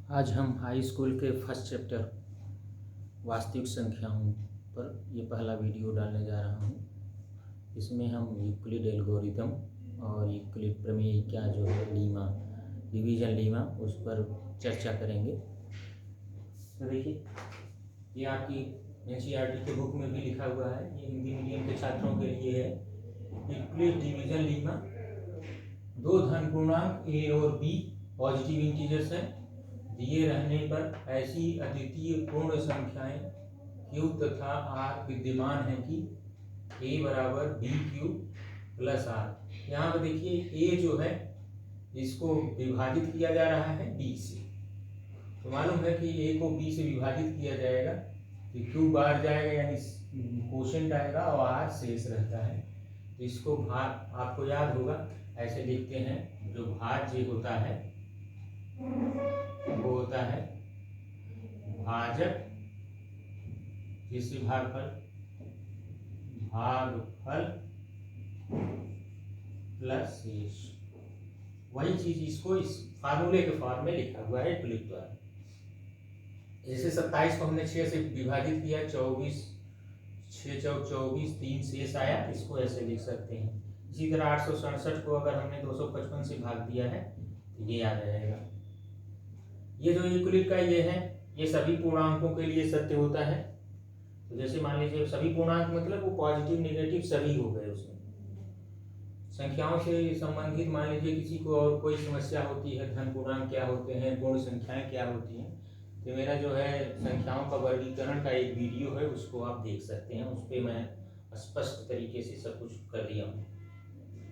आज हम high school के फर्स्ट चैप्टर वास्तविक संख्याओं पर ये पहला वीडियो डालने जा रहा हूँ। इसमें हम यूक्लिड एल्गोरिदम और यूक्लिड प्रमेय क्या जो है लीमा डिवीजन लीमा उस पर चर्चा करेंगे। तो देखिए, ये आपकी NCERT के बुक में भी लिखा हुआ है, ये हिंदी मीडियम के छात्रों के लिए है। यूक्लिड डिवीजन लीमा, दो धन पूर्णांक a और b पॉजिटिव इंटीजर्स हैं, दिए रहने पर ऐसी अद्वितीय पूर्ण संख्याएं q तथा r विद्यमान है कि a बराबर bq प्लस r। यहाँ पर देखिए a जो है इसको विभाजित किया जा रहा है b से, तो मालूम है कि a को b से विभाजित किया जाएगा तो q बाहर जाएगा यानी क्वोशिएंट आएगा और r शेष रहता है। तो इसको भाग आपको याद होगा ऐसे लिखते हैं, जो भाज्य होता है वो होता है भाजक जिससे भागफल प्लस शेष। वही चीज इसको इस फार्मूले के फॉर्म में लिखा हुआ है यूक्लिड द्वारा। जैसे 27 को हमने 6 से विभाजित किया, 24 6 चौक 24 3 शेष आया, इसको ऐसे लिख सकते हैं। इसी तरह 867 को अगर हमने 255 से भाग दिया है तो ये आ जाएगा। ये जो यूक्लिड का ये है, ये सभी पूर्णांकों के लिए सत्य होता है। तो जैसे मान लीजिए सभी पूर्णांक मतलब वो पॉजिटिव नेगेटिव सभी हो गए। उसमें संख्याओं से संबंधित मान लीजिए किसी को और कोई समस्या होती है, धन पूर्णांक क्या होते हैं, पूर्ण संख्याएं क्या होती हैं, तो मेरा जो है संख्याओं का वर्गीकरण का एक वीडियो है, उसको आप देख सकते हैं। उस पर मैं स्पष्ट तरीके से सब कुछ कर दिया हूँ।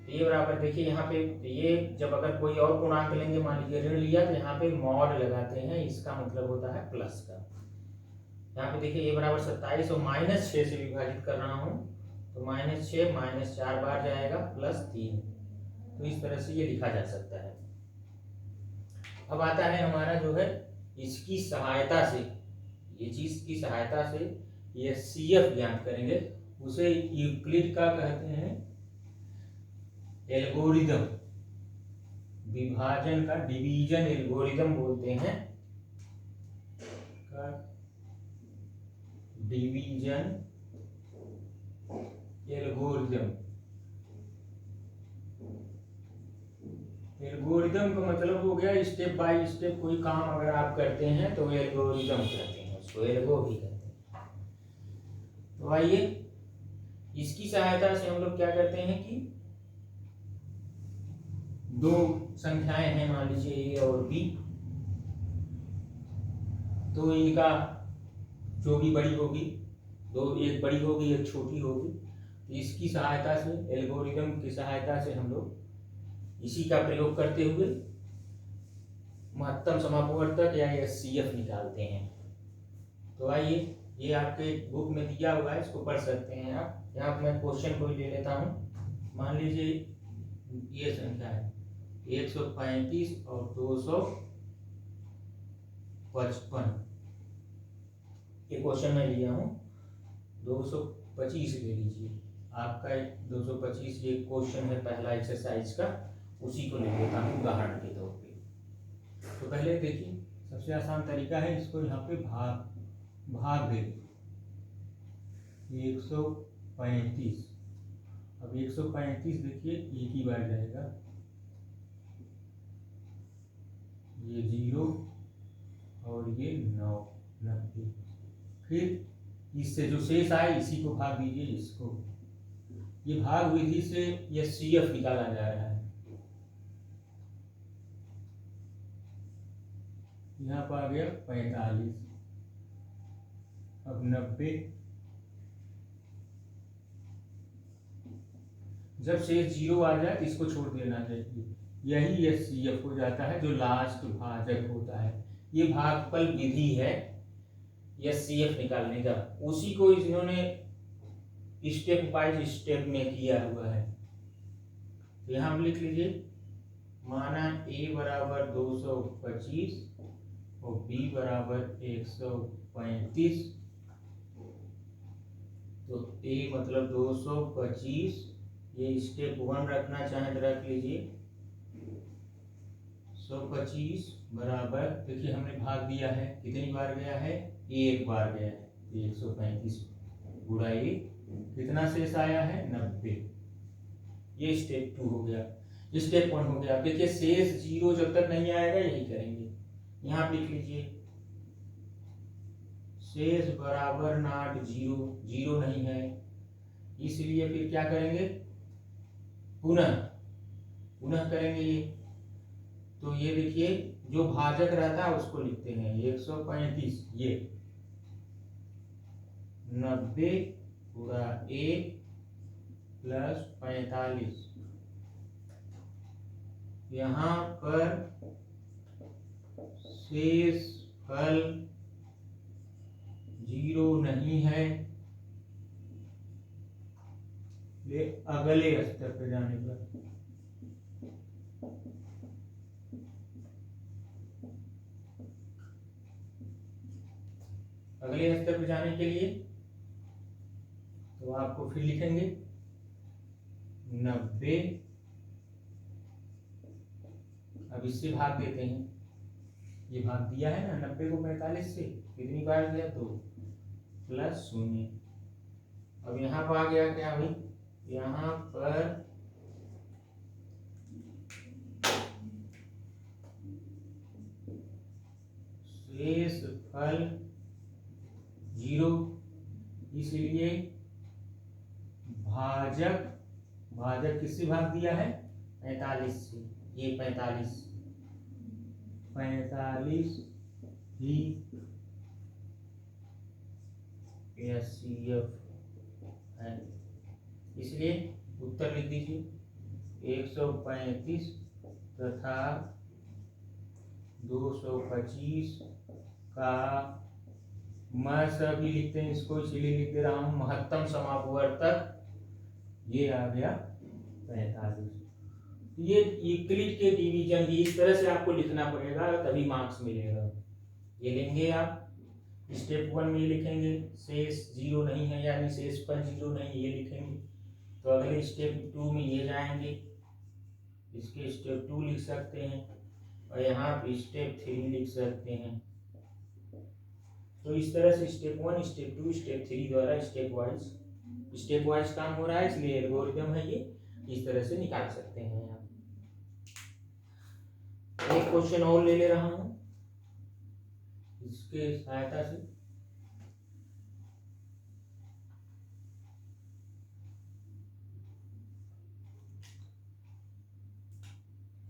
तो ये बराबर देखिए यहाँ पे, ये जब अगर कोई और पूर्णांक लेंगे, मान लीजिए ऋण लिया, तो यहाँ पे मॉड लगाते हैं, इसका मतलब होता है प्लस का। यहाँ पे देखिए ये बराबर 27 और -6 से विभाजित कर रहा हूँ, तो -6 -4 बार जाएगा +3। तो इस तरह से ये लिखा जा सकता है। अब आता है हमारा जो है इसकी सहायता से, ये चीज की सहायता से ये CF ज्ञात करेंगे, उसे यूक्लिड का कहते हैं एल्गोरिदम, विभाजन का डिवीजन एल्गोरिदम बोलते हैं, डिवीजन एल्गोरिदम। एल्गोरिदम का मतलब हो गया स्टेप बाय स्टेप कोई काम अगर आप करते हैं तो एल्गोरिदम कहते हैं, उसको एल्गो भी कहते हैं। तो आइए इसकी सहायता से हम लोग क्या करते हैं कि दो संख्याएं हैं, मान लीजिए a और b, तो इनका जो भी बड़ी होगी, दो एक बड़ी होगी एक छोटी होगी, तो इसकी सहायता से, एल्गोरिदम की सहायता से हम लोग इसी का प्रयोग करते हुए महत्तम समापवर्तक या CF निकालते हैं। तो आइए, ये आपके बुक में दिया हुआ है, इसको पढ़ सकते हैं आप। यहाँ मैं क्वेश्चन को ले लेता हूँ। मान लीजिए ये संख्या है 135 और 255, ये क्वेश्चन मैं लिया हूँ। 225 ले लीजिए आपका, 225 ये क्वेश्चन है पहला एक्सरसाइज का, उसी को ले लेता हूँ उदाहरण के तौर पे। तो पहले देखिए, सबसे आसान तरीका है, इसको यहाँ पे भाग दे 135। अब 135 देखिए एक ही बार जाएगा, ये 0 और ये 90। फिर इससे जो शेष आए इसी को भाग दीजिए इसको। ये भाग विधि से ये CF निकाला जा रहा है। यहाँ पर आ गया 45। अब 90, जब शेष 0 आ जाए तो इसको छोड़ देना चाहिए, यही ये CF हो जाता है, जो लास्ट भाजक होता है। ये भागफल विधि है या CF निकालने का, उसी को इन्होंने स्टेप बाय स्टेप में किया हुआ है। तो यहाँ हम लिख लीजिए, माना a बराबर 225 और b बराबर 135, तो a मतलब 225, ये स्टेप 1 रखना चाहे तो रख लीजिए, 125 बराबर, देखिए हमने भाग दिया है, कितनी बार गया है, एक बार गया है, 135 गुणा 1, कितना शेष आया है, 90। ये स्टेप 2 हो गया। स्टेप 1 हो गया। देखिए शेष 0 जब तक नहीं आएगा यही करेंगे, यहाँ लिख लीजिए शेष बराबर नॉट 0, 0 नहीं है, इसलिए फिर क्या करेंगे, पुनः करेंगे ये। तो ये देखिए जो भाजक रहता है उसको लिखते हैं 135, ये 90 गुणा 1 प्लस 45। यहाँ पर शेष फल 0 नहीं है, ये अगले स्तर पर जाने पर अगले स्तर पर जाने के लिए तो आपको फिर लिखेंगे 90, अब इससे भाग देते हैं, ये भाग दिया है ना 90 को 45 से, कितनी बार गया, 2 प्लस 0। अब यहाँ पर आ गया क्या भाई, यहाँ पर शेष फल 0, इसलिए भाजक किससे भाग दिया है, 45 से, ये 45 ही HCF है, इसलिए उत्तर लिख दीजिए 135 तथा 225 का, मैं सभी लिखते हैं इसको इसलिए लिख दे रहा हूं, महत्तम समापवर्तक ये आ गया 45। ये यूक्लिड के डिवीजन भी इस तरह से आपको लिखना पड़ेगा तभी मार्क्स मिलेगा। ये लेंगे आप स्टेप 1 में लिखेंगे शेष 0 नहीं है, यानी शेष पर 0 नहीं, ये लिखेंगे। तो अगले स्टेप 2 में ये जाएंगे, इसके स्टेप 2 लिख सकते हैं और यहाँ पे स्टेप 3 लिख सकते हैं। तो इस तरह से स्टेप 1, स्टेप 2, स्टेप 3 द्वारा स्टेप वाइज काम हो रहा है, इसलिए एल्गोरिथम है ये, इस तरह से निकाल सकते हैं आप। एक क्वेश्चन और ले रहा हूं इसके सहायता से।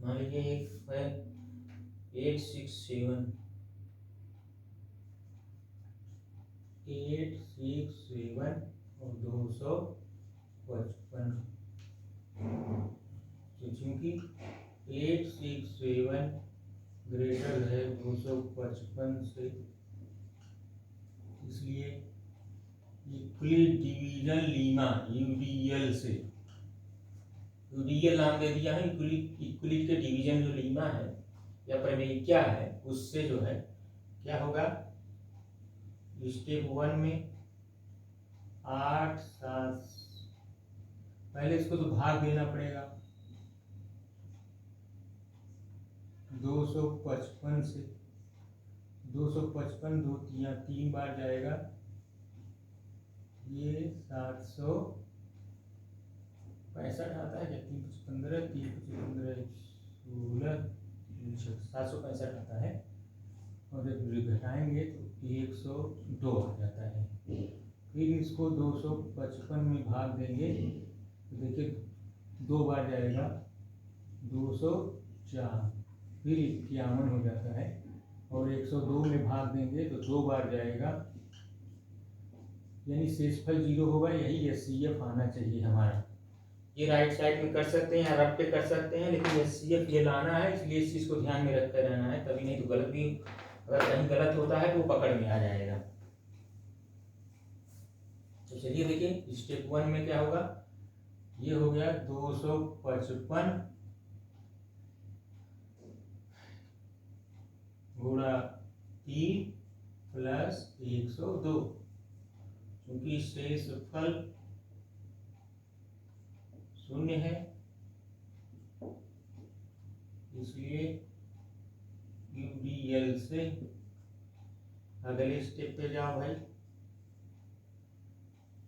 मान लीजिए एक है 867 और 255। तो चूंकि 867 ग्रेटर है 255 से, इसलिए यूक्लिड डिवीजन लीमा UDL से, UDL नाम दे दिया है, यूक्लिड के डिवीजन जो लीमा है या प्रमेय क्या है, उससे जो है क्या होगा, स्टेप 1 में 8 7, पहले इसको तो भाग देना पड़ेगा 255 से, 255 2 या 3 बार जाएगा, ये 765 आता है, 315 16 765 आता है, और जब घटाएंगे तो 102 आ जाता है। फिर इसको 255 में भाग देंगे तो देखिए 2 बार जाएगा 204, फिर 51 हो जाता है, और 102 में भाग देंगे तो 2 बार जाएगा, यानी शेषफल 0 होगा, यही HCF आना चाहिए हमारा। ये राइट साइड में कर सकते हैं या रफ पे कर सकते हैं, लेकिन HCF ये लाना है, इसलिए इस चीज़ को ध्यान में रखते रहना है, तभी नहीं तो गलत भी, अगर कहीं गलत होता है तो वो पकड़ में आ जाएगा। तो चलिए देखिए स्टेप 1 में क्या होगा, ये हो गया 255 गुणा 3 प्लस 102, क्योंकि शेषफल 0 है, इसलिए UDL से अगले स्टेप पे जाओ भाई,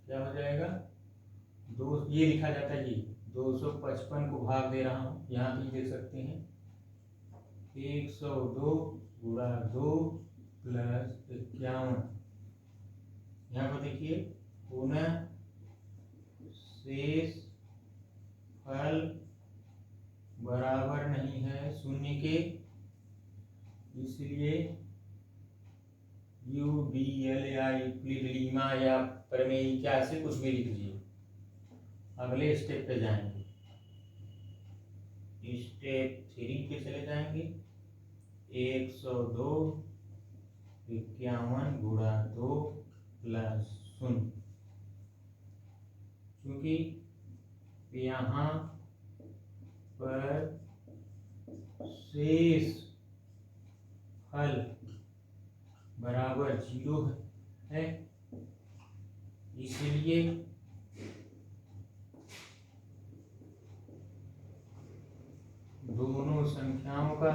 क्या हो जाएगा, ये लिखा जाता है, ये 255 को भाग दे रहा हूँ, यहाँ भी देख सकते हैं 102 गुणा 2 प्लस 51। यहाँ पर देखिए पुनः शेष फल बराबर नहीं है शून्य के, इसलिए UDL या यूक्लिड लीमा या प्रमेय क्या से कुछ भी लिख दीजिए। अगले स्टेप पे जाएंगे, स्टेप 3 पे चले जाएंगे, 102 51 गुणा 2 प्लस 0, क्योंकि यहाँ पर शेष फल बराबर 0 है, इसलिए दोनों संख्याओं का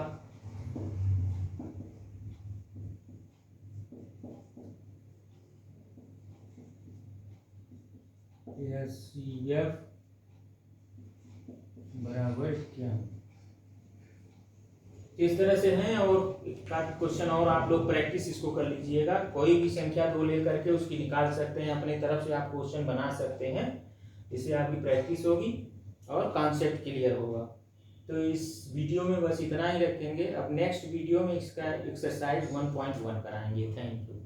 HCF बराबर क्या, इस तरह से हैं। और एक आध क्वेश्चन और आप लोग प्रैक्टिस इसको कर लीजिएगा, कोई भी संख्या दो लेकर के उसकी निकाल सकते हैं, अपने तरफ से आप क्वेश्चन बना सकते हैं, इससे आपकी प्रैक्टिस होगी और कॉन्सेप्ट क्लियर होगा। तो इस वीडियो में बस इतना ही रखेंगे, अब नेक्स्ट वीडियो में इसका एक्सरसाइज 1.1 कराएंगे। Thank you.